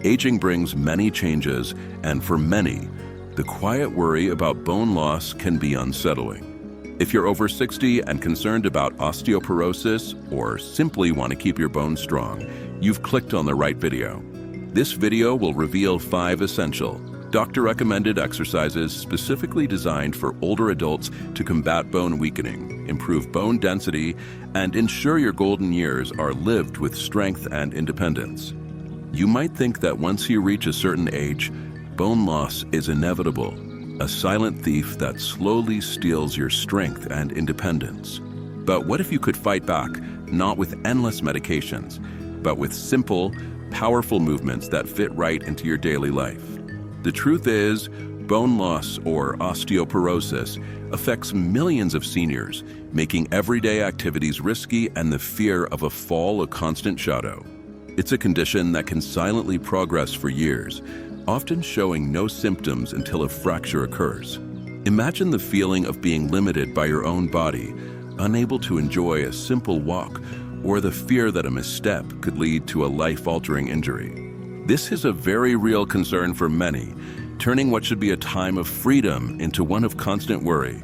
Aging brings many changes, and for many, the quiet worry about bone loss can be unsettling. If you're over 60 and concerned about osteoporosis or simply want to keep your bones strong, you've clicked on the right video. This video will reveal 5 essential, doctor-recommended exercises specifically designed for older adults to combat bone weakening, improve bone density, and ensure your golden years are lived with strength and independence. You might think that once you reach a certain age, bone loss is inevitable, a silent thief that slowly steals your strength and independence. But what if you could fight back, not with endless medications, but with simple, powerful movements that fit right into your daily life? The truth is, bone loss, or osteoporosis, affects millions of seniors, making everyday activities risky and the fear of a fall a constant shadow. It's a condition that can silently progress for years, often showing no symptoms until a fracture occurs. Imagine the feeling of being limited by your own body, unable to enjoy a simple walk, or the fear that a misstep could lead to a life-altering injury. This is a very real concern for many, turning what should be a time of freedom into one of constant worry.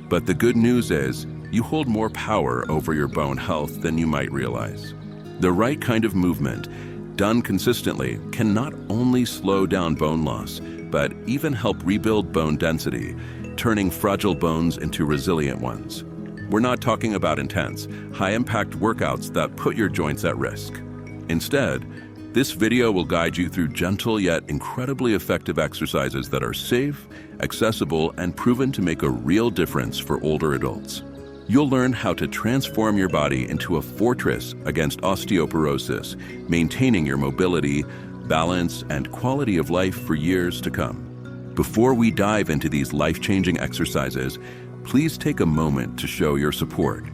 But the good news is, you hold more power over your bone health than you might realize. The right kind of movement, done consistently, can not only slow down bone loss, but even help rebuild bone density, turning fragile bones into resilient ones. We're not talking about intense, high-impact workouts that put your joints at risk. Instead, this video will guide you through gentle yet incredibly effective exercises that are safe, accessible, and proven to make a real difference for older adults. You'll learn how to transform your body into a fortress against osteoporosis, maintaining your mobility, balance, and quality of life for years to come. Before we dive into these life-changing exercises, please take a moment to show your support.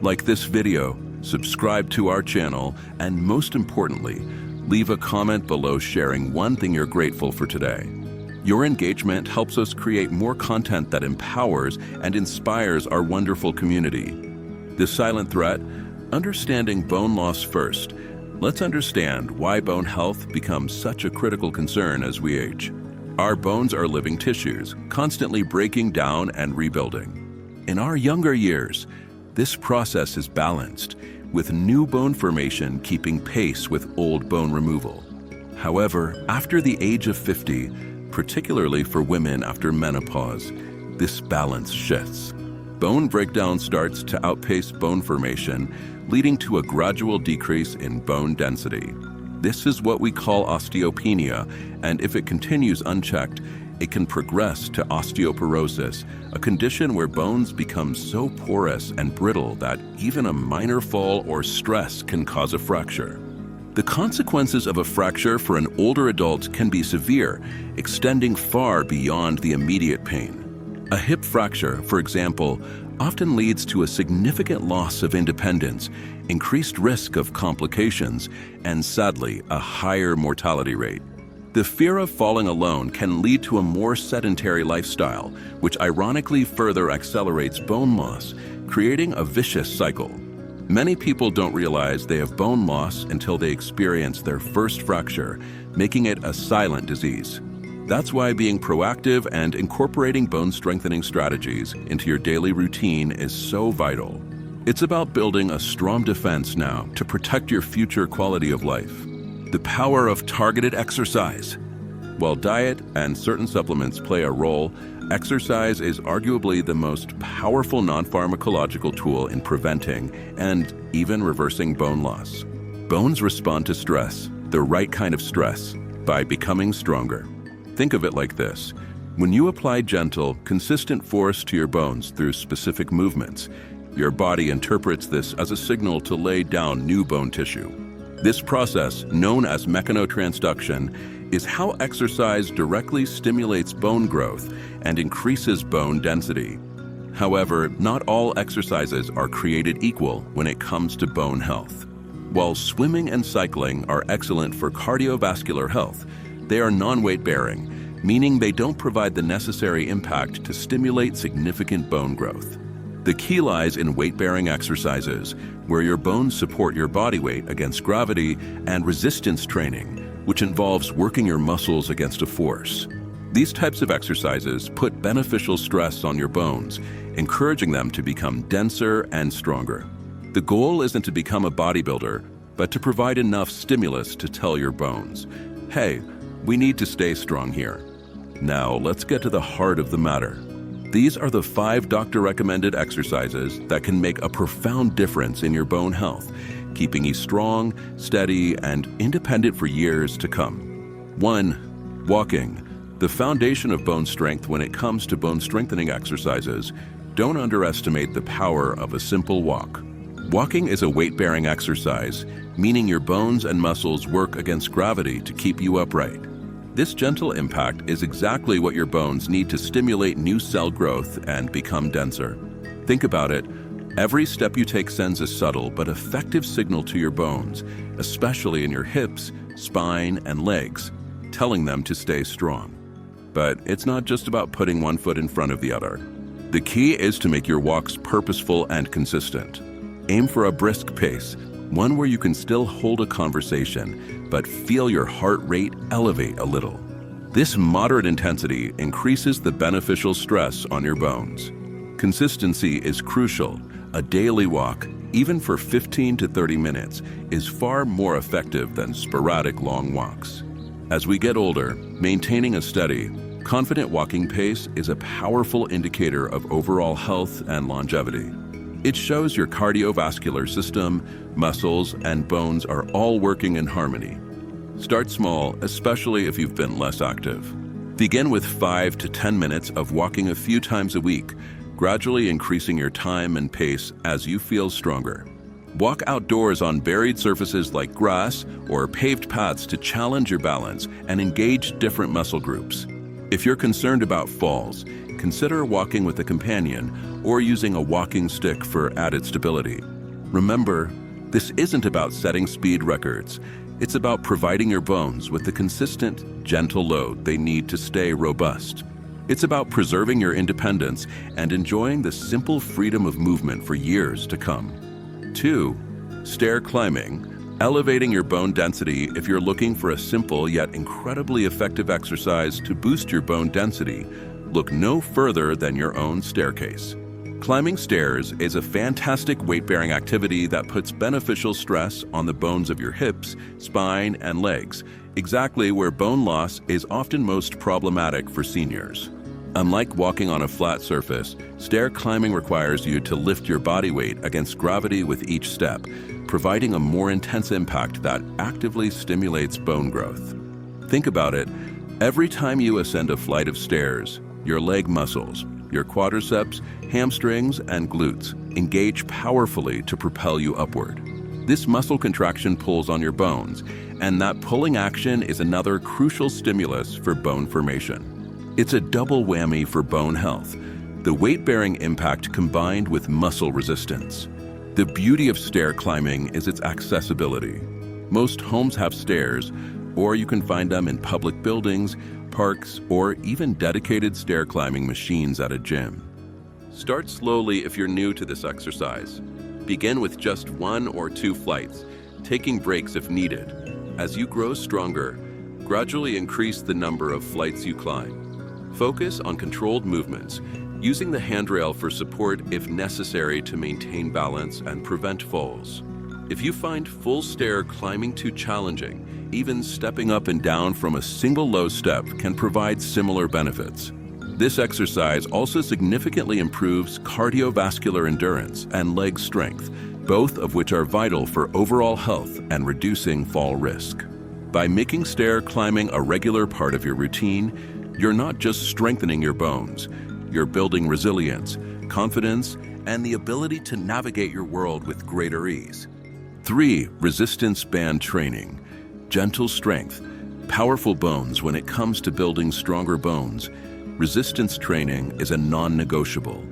Like this video, subscribe to our channel, and most importantly, leave a comment below sharing one thing you're grateful for today. Your engagement helps us create more content that empowers and inspires our wonderful community. The silent threat, understanding bone loss first. Let's understand why bone health becomes such a critical concern as we age. Our bones are living tissues, constantly breaking down and rebuilding. In our younger years, this process is balanced, with new bone formation keeping pace with old bone removal. However, after the age of 50, particularly for women after menopause, this balance shifts. Bone breakdown starts to outpace bone formation, leading to a gradual decrease in bone density. This is what we call osteopenia, and if it continues unchecked, it can progress to osteoporosis, a condition where bones become so porous and brittle that even a minor fall or stress can cause a fracture. The consequences of a fracture for an older adult can be severe, extending far beyond the immediate pain. A hip fracture, for example, often leads to a significant loss of independence, increased risk of complications, and sadly, a higher mortality rate. The fear of falling alone can lead to a more sedentary lifestyle, which ironically further accelerates bone loss, creating a vicious cycle. Many people don't realize they have bone loss until they experience their first fracture, making it a silent disease. That's why being proactive and incorporating bone strengthening strategies into your daily routine is so vital. It's about building a strong defense now to protect your future quality of life. The power of targeted exercise. While diet and certain supplements play a role, exercise is arguably the most powerful non-pharmacological tool in preventing and even reversing bone loss. Bones respond to stress, the right kind of stress, by becoming stronger. Think of it like this. When you apply gentle, consistent force to your bones through specific movements, your body interprets this as a signal to lay down new bone tissue. This process, known as mechanotransduction, is how exercise directly stimulates bone growth and increases bone density. However, not all exercises are created equal when it comes to bone health. While swimming and cycling are excellent for cardiovascular health, they are non-weight-bearing, meaning they don't provide the necessary impact to stimulate significant bone growth. The key lies in weight-bearing exercises, where your bones support your body weight against gravity, and resistance training, which involves working your muscles against a force. These types of exercises put beneficial stress on your bones, encouraging them to become denser and stronger. The goal isn't to become a bodybuilder, but to provide enough stimulus to tell your bones, hey, we need to stay strong here. Now, let's get to the heart of the matter. These are the 5 doctor-recommended exercises that can make a profound difference in your bone health, keeping you strong, steady, and independent for years to come. 1. Walking. The foundation of bone strength when it comes to bone strengthening exercises. Don't underestimate the power of a simple walk. Walking is a weight-bearing exercise, meaning your bones and muscles work against gravity to keep you upright. This gentle impact is exactly what your bones need to stimulate new cell growth and become denser. Think about it. Every step you take sends a subtle but effective signal to your bones, especially in your hips, spine, and legs, telling them to stay strong. But it's not just about putting one foot in front of the other. The key is to make your walks purposeful and consistent. Aim for a brisk pace, one where you can still hold a conversation, but feel your heart rate elevate a little. This moderate intensity increases the beneficial stress on your bones. Consistency is crucial. A daily walk, even for 15 to 30 minutes, is far more effective than sporadic long walks. As we get older, maintaining a steady, confident walking pace is a powerful indicator of overall health and longevity. It shows your cardiovascular system, muscles, and bones are all working in harmony. Start small, especially if you've been less active. Begin with 5 to 10 minutes of walking a few times a week, gradually increasing your time and pace as you feel stronger. Walk outdoors on buried surfaces like grass or paved paths to challenge your balance and engage different muscle groups. If you're concerned about falls, consider walking with a companion or using a walking stick for added stability. Remember, this isn't about setting speed records. It's about providing your bones with the consistent, gentle load they need to stay robust. It's about preserving your independence and enjoying the simple freedom of movement for years to come. 2. Stair climbing. Elevating your bone density. If you're looking for a simple yet incredibly effective exercise to boost your bone density, look no further than your own staircase. Climbing stairs is a fantastic weight-bearing activity that puts beneficial stress on the bones of your hips, spine, and legs, exactly where bone loss is often most problematic for seniors. Unlike walking on a flat surface, stair climbing requires you to lift your body weight against gravity with each step, providing a more intense impact that actively stimulates bone growth. Think about it. Every time you ascend a flight of stairs, your leg muscles, your quadriceps, hamstrings, and glutes engage powerfully to propel you upward. This muscle contraction pulls on your bones, and that pulling action is another crucial stimulus for bone formation. It's a double whammy for bone health, the weight-bearing impact combined with muscle resistance. The beauty of stair climbing is its accessibility. Most homes have stairs, or you can find them in public buildings, parks, or even dedicated stair climbing machines at a gym. Start slowly if you're new to this exercise. Begin with just 1 or 2 flights, taking breaks if needed. As you grow stronger, gradually increase the number of flights you climb. Focus on controlled movements, using the handrail for support if necessary to maintain balance and prevent falls. If you find full stair climbing too challenging, even stepping up and down from a single low step can provide similar benefits. This exercise also significantly improves cardiovascular endurance and leg strength, both of which are vital for overall health and reducing fall risk. By making stair climbing a regular part of your routine, you're not just strengthening your bones, you're building resilience, confidence, and the ability to navigate your world with greater ease. 3. Resistance band training. Gentle strength, powerful bones. When it comes to building stronger bones, resistance training is a non-negotiable.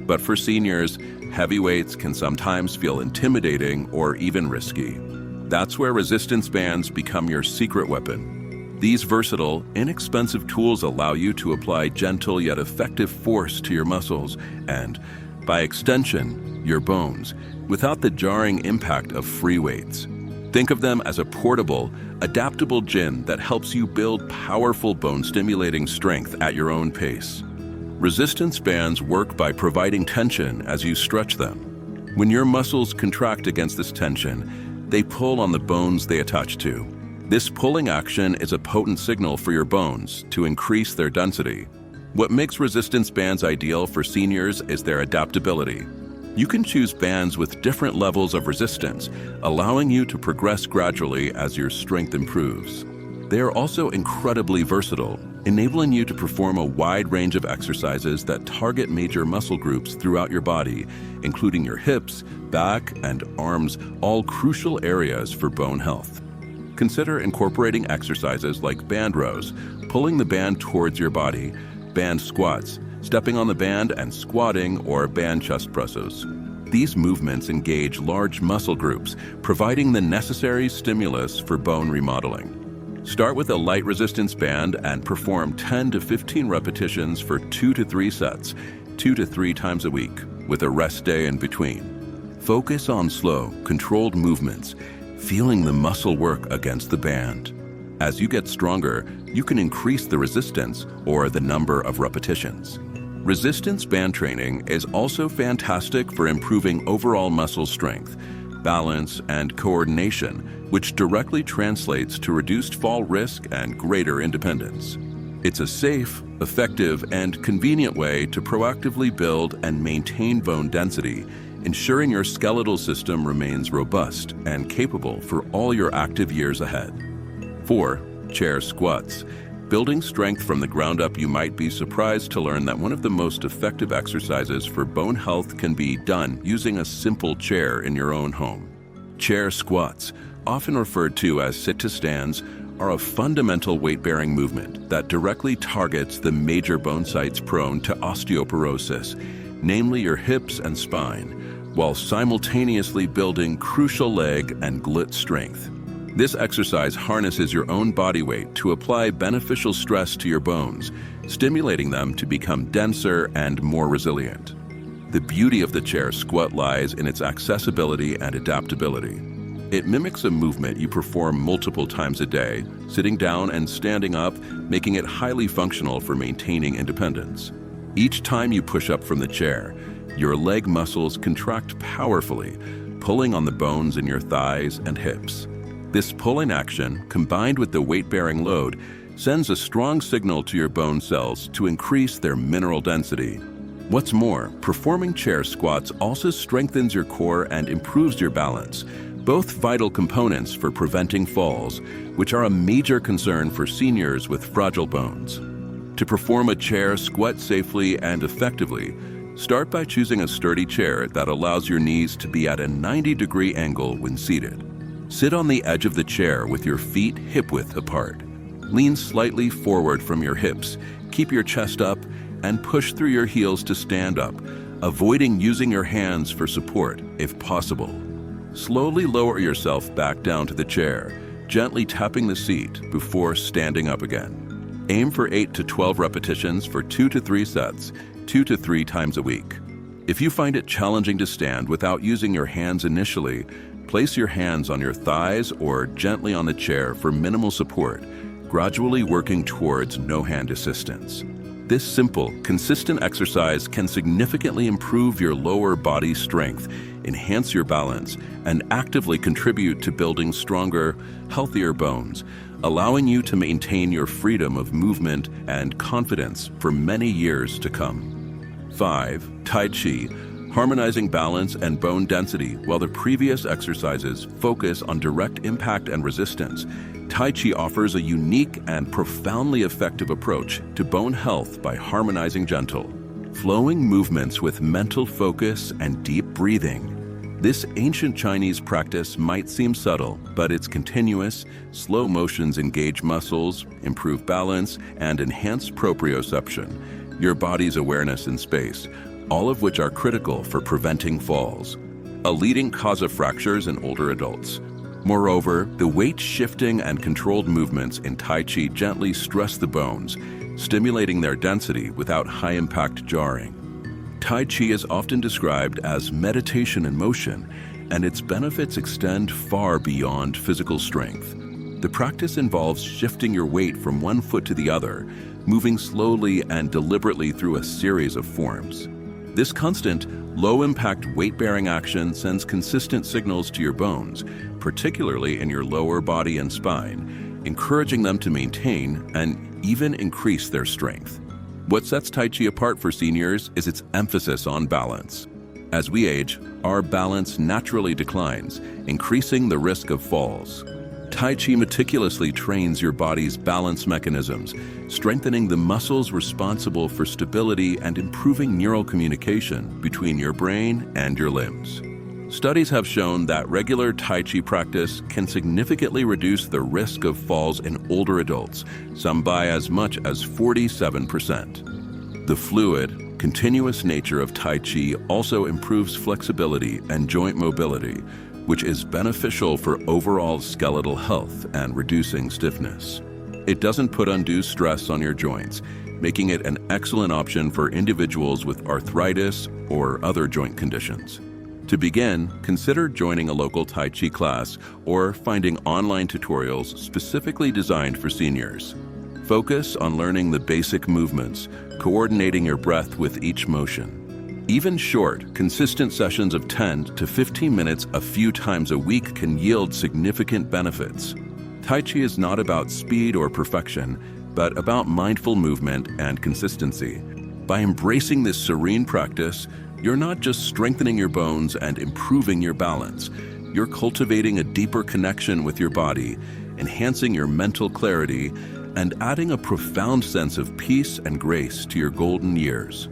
But for seniors, heavy weights can sometimes feel intimidating or even risky. That's where resistance bands become your secret weapon. These versatile, inexpensive tools allow you to apply gentle yet effective force to your muscles and, by extension, your bones, without the jarring impact of free weights. Think of them as a portable, adaptable gym that helps you build powerful bone-stimulating strength at your own pace. Resistance bands work by providing tension as you stretch them. When your muscles contract against this tension, they pull on the bones they attach to. This pulling action is a potent signal for your bones to increase their density. What makes resistance bands ideal for seniors is their adaptability. You can choose bands with different levels of resistance, allowing you to progress gradually as your strength improves. They are also incredibly versatile, enabling you to perform a wide range of exercises that target major muscle groups throughout your body, including your hips, back, and arms, all crucial areas for bone health. Consider incorporating exercises like band rows, pulling the band towards your body, band squats, stepping on the band and squatting, or band chest presses. These movements engage large muscle groups, providing the necessary stimulus for bone remodeling. Start with a light resistance band and perform 10 to 15 repetitions for 2 to 3 sets, 2 to 3 times a week, with a rest day in between. Focus on slow, controlled movements, feeling the muscle work against the band. As you get stronger, you can increase the resistance or the number of repetitions. Resistance band training is also fantastic for improving overall muscle strength, balance, and coordination, which directly translates to reduced fall risk and greater independence. It's a safe, effective, and convenient way to proactively build and maintain bone density, ensuring your skeletal system remains robust and capable for all your active years ahead. 4. Chair squats. Building strength from the ground up, you might be surprised to learn that one of the most effective exercises for bone health can be done using a simple chair in your own home. Chair squats, often referred to as sit-to-stands, are a fundamental weight-bearing movement that directly targets the major bone sites prone to osteoporosis, namely your hips and spine, while simultaneously building crucial leg and glute strength. This exercise harnesses your own body weight to apply beneficial stress to your bones, stimulating them to become denser and more resilient. The beauty of the chair squat lies in its accessibility and adaptability. It mimics a movement you perform multiple times a day, sitting down and standing up, making it highly functional for maintaining independence. Each time you push up from the chair, your leg muscles contract powerfully, pulling on the bones in your thighs and hips. This pulling action, combined with the weight-bearing load, sends a strong signal to your bone cells to increase their mineral density. What's more, performing chair squats also strengthens your core and improves your balance, both vital components for preventing falls, which are a major concern for seniors with fragile bones. To perform a chair squat safely and effectively, start by choosing a sturdy chair that allows your knees to be at a 90-degree angle when seated. Sit on the edge of the chair with your feet hip-width apart. Lean slightly forward from your hips, keep your chest up, and push through your heels to stand up, avoiding using your hands for support if possible. Slowly lower yourself back down to the chair, gently tapping the seat before standing up again. Aim for 8 to 12 repetitions for 2 to 3 sets, 2 to 3 times a week. If you find it challenging to stand without using your hands initially, place your hands on your thighs or gently on the chair for minimal support, gradually working towards no-hand assistance. This simple, consistent exercise can significantly improve your lower body strength, enhance your balance, and actively contribute to building stronger, healthier bones, allowing you to maintain your freedom of movement and confidence for many years to come. 5. Tai Chi. Harmonizing balance and bone density. While the previous exercises focus on direct impact and resistance, Tai Chi offers a unique and profoundly effective approach to bone health by harmonizing gentle, flowing movements with mental focus and deep breathing. This ancient Chinese practice might seem subtle, but its continuous, slow motions engage muscles, improve balance, and enhance proprioception, your body's awareness in space, all of which are critical for preventing falls, a leading cause of fractures in older adults. Moreover, the weight shifting and controlled movements in Tai Chi gently stress the bones, stimulating their density without high-impact jarring. Tai Chi is often described as meditation in motion, and its benefits extend far beyond physical strength. The practice involves shifting your weight from one foot to the other, moving slowly and deliberately through a series of forms. This constant, low-impact weight-bearing action sends consistent signals to your bones, particularly in your lower body and spine, encouraging them to maintain and even increase their strength. What sets Tai Chi apart for seniors is its emphasis on balance. As we age, our balance naturally declines, increasing the risk of falls. Tai Chi meticulously trains your body's balance mechanisms, strengthening the muscles responsible for stability and improving neural communication between your brain and your limbs. Studies have shown that regular Tai Chi practice can significantly reduce the risk of falls in older adults, some by as much as 47%. The fluid, continuous nature of Tai Chi also improves flexibility and joint mobility, which is beneficial for overall skeletal health and reducing stiffness. It doesn't put undue stress on your joints, making it an excellent option for individuals with arthritis or other joint conditions. To begin, consider joining a local Tai Chi class or finding online tutorials specifically designed for seniors. Focus on learning the basic movements, coordinating your breath with each motion. Even short, consistent sessions of 10 to 15 minutes a few times a week can yield significant benefits. Tai Chi is not about speed or perfection, but about mindful movement and consistency. By embracing this serene practice, you're not just strengthening your bones and improving your balance, you're cultivating a deeper connection with your body, enhancing your mental clarity, and adding a profound sense of peace and grace to your golden years.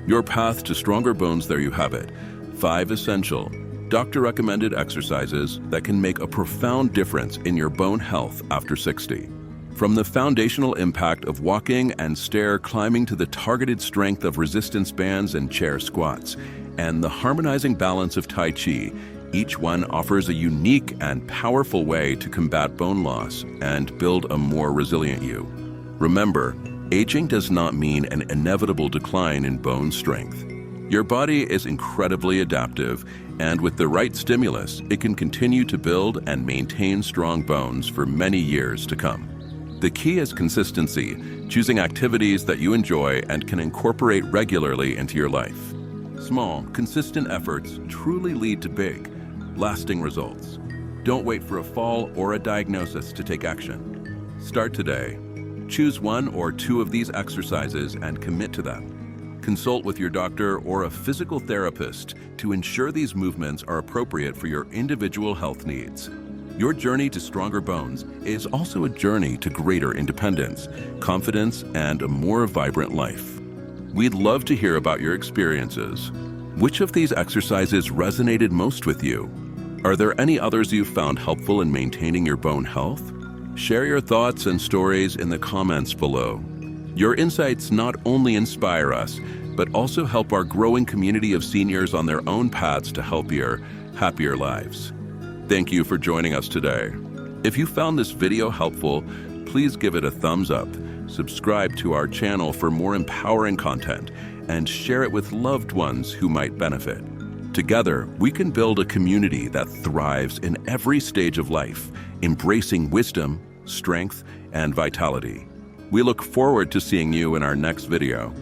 Your path to stronger bones, there you have it. 5 essential, doctor-recommended exercises that can make a profound difference in your bone health after 60. From the foundational impact of walking and stair climbing to the targeted strength of resistance bands and chair squats, and the harmonizing balance of Tai Chi, each one offers a unique and powerful way to combat bone loss and build a more resilient you. Remember, aging does not mean an inevitable decline in bone strength. Your body is incredibly adaptive, and with the right stimulus, it can continue to build and maintain strong bones for many years to come. The key is consistency, choosing activities that you enjoy and can incorporate regularly into your life. Small, consistent efforts truly lead to big, lasting results. Don't wait for a fall or a diagnosis to take action. Start today. Choose 1 or 2 of these exercises and commit to them. Consult with your doctor or a physical therapist to ensure these movements are appropriate for your individual health needs. Your journey to stronger bones is also a journey to greater independence, confidence, and a more vibrant life. We'd love to hear about your experiences. Which of these exercises resonated most with you? Are there any others you've found helpful in maintaining your bone health? Share your thoughts and stories in the comments below. Your insights not only inspire us, but also help our growing community of seniors on their own paths to healthier, happier lives. Thank you for joining us today. If you found this video helpful, please give it a thumbs up, subscribe to our channel for more empowering content, and share it with loved ones who might benefit. Together, we can build a community that thrives in every stage of life, embracing wisdom, strength, and vitality. We look forward to seeing you in our next video.